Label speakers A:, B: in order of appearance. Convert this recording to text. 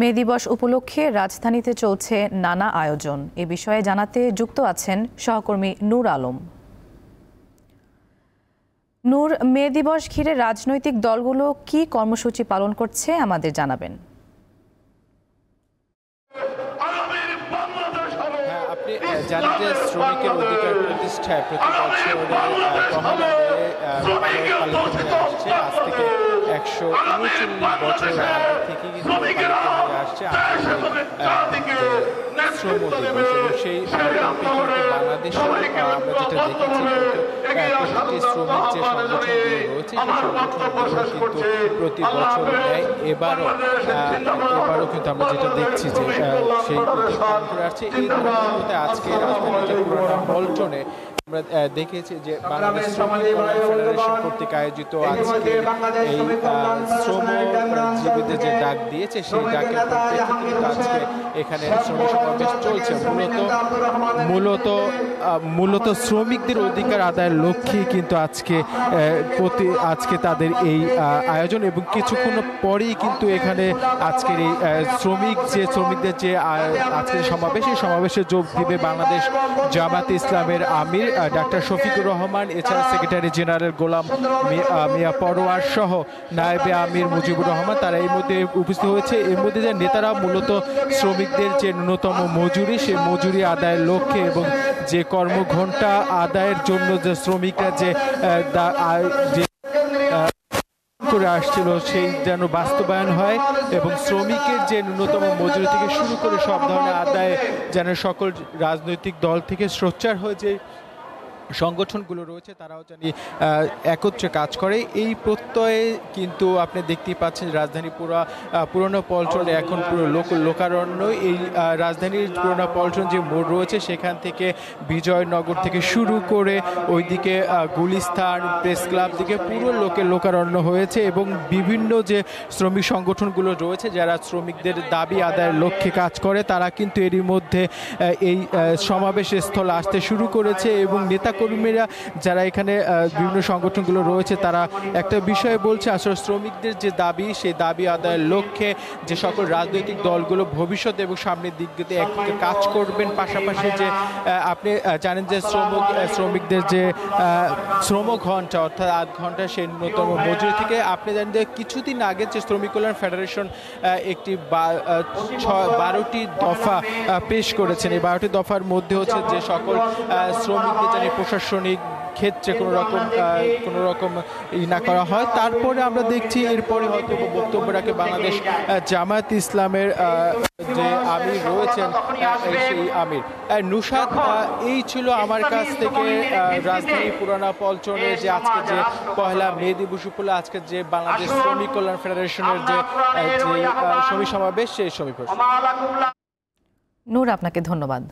A: মে দিবস উপলক্ষে রাজধানীতে চলছে নানা আয়োজন। এ বিষয়ে জানাতে যুক্ত আছেন সহকর্মী নূর আলম। নূর, মে দিবস ঘিরে রাজনৈতিক দলগুলো কি কর্মসূচি পালন করছে আমাদের জানাবেন।
B: আপনি জানেন যে শ্রমিকের অধিকার প্রতিষ্ঠায় প্রতি বছর পহেলা মে পালিত হয়ে আসছে। আজ থেকে 139 বছর আগে থেকে কিন্তু পালিত হয়ে আসছে শ্রম দিবস। এবং সেই পরিপ্রেক্ষিতে বাংলাদেশে আমরা যেটা দেখেছি প্রতিটি শ্রমিক যে সংগঠনগুলো রয়েছে সেই সংগঠনগুলো কিন্তু প্রতি বছর নেয়। এবারও কিন্তু আমরা যেটা দেখছি যে সেই পালন করে আসছে। এই ধারাবাহিকতায় আজকে রাজধানীর যে পুরোনো পল্টনে আমরা দেখেছি যে বাংলাদেশ শ্রমিক কল্যাণ ফেডারেশন কর্তৃক আয়োজিত আজকে এই শ্রমজীবীদের যে ডাক দিয়েছে সেই ডাকের পরিপ্রেক্ষিতে আজকে এখানে শ্রমিক সমাবেশ চলছে। মূলত শ্রমিকদের অধিকার আদায়ের লক্ষ্যে কিন্তু আজকে তাদের এই আয়োজন। এবং কিছুক্ষণ পরেই কিন্তু এখানে আজকের এই শ্রমিকদের যে আজকের সমাবেশ, এই সমাবেশে যোগ দিবে বাংলাদেশ জামায়াতে ইসলামের আমির ডাক্তার শফিকুর রহমান, এছাড়া সেক্রেটারি জেনারেল গোলাম মিয়া পরোয়ার সহ নায়েবে আমির মুজিবুর রহমান। তারা এই মধ্যে উপস্থিত হয়েছে। এর মধ্যে যে নেতারা মূলত শ্রমিকদের যে ন্যূনতম মজুরি, সেই মজুরি আদায়ের লক্ষ্যে এবং যে কর্মঘণ্টা আদায়ের জন্য যে শ্রমিকরা যে করে আসছিল সেই যেন বাস্তবায়ন হয় এবং শ্রমিকের যে ন্যূনতম মজুরি থেকে শুরু করে সব ধরনের আদায়ে যেন সকল রাজনৈতিক দল থেকে সোচ্চার হয়ে যে সংগঠনগুলো রয়েছে তারাও জানি একত্রে কাজ করে। এই প্রত্যয়ে কিন্তু আপনি দেখতেই পাচ্ছেন রাজধানী পুরনো পল্টনে এখন পুরো লোকারণ্য। এই রাজধানীর পুরনো পল্টন যে মোড় রয়েছে সেখান থেকে বিজয়নগর থেকে শুরু করে ওইদিকে গুলিস্তান, প্রেস ক্লাব দিকে পুরো লোকারণ্য হয়েছে। এবং বিভিন্ন যে শ্রমিক সংগঠনগুলো রয়েছে যারা শ্রমিকদের দাবি আদায়ের লক্ষ্যে কাজ করে তারা কিন্তু এরই মধ্যে এই সমাবেশের স্থলে আসতে শুরু করেছে। এবং কর্মীরা যারা এখানে বিভিন্ন সংগঠনগুলো রয়েছে তারা একটা বিষয়ে বলছে, আসলে শ্রমিকদের যে দাবি সেই দাবি আদায়ের লক্ষ্যে যে সকল রাজনৈতিক দলগুলো ভবিষ্যতে এবং সামনের দিক দিয়ে একদিকে কাজ করবেন। পাশাপাশি যে আপনি জানেন যে শ্রমিকদের যে শ্রম ঘন্টা অর্থাৎ 8 ঘন্টা সেই ন্যূনতম মজুরি থেকে আপনি জানেন যে কিছুদিন আগে যে শ্রমিক কল্যাণ ফেডারেশন একটি 12টি দফা পেশ করেছেন। এই 12টি দফার মধ্যে হচ্ছে যে সকল শ্রমিকদের জানি প্রশাসনিক ক্ষেত্রে কোনো রকম না করা হয়। তারপরে আমরা দেখছি এরপরে হয়তো বক্তব্য রাখে বাংলাদেশ জামায়াত ইসলামের যে আমির রয়েছেন সেই আমির নুশাদ। এই ছিল আমার কাছ থেকে রাজধানী পুরানা পল্টনে যে আজকে যে পহেলা মে দিবস উপলক্ষে আজকে যে বাংলাদেশ শ্রমিক কল্যাণ ফেডারেশনের যে শ্রমিক সমাবেশ সেই সমাবেশ।
A: নূর, আপনাকে ধন্যবাদ।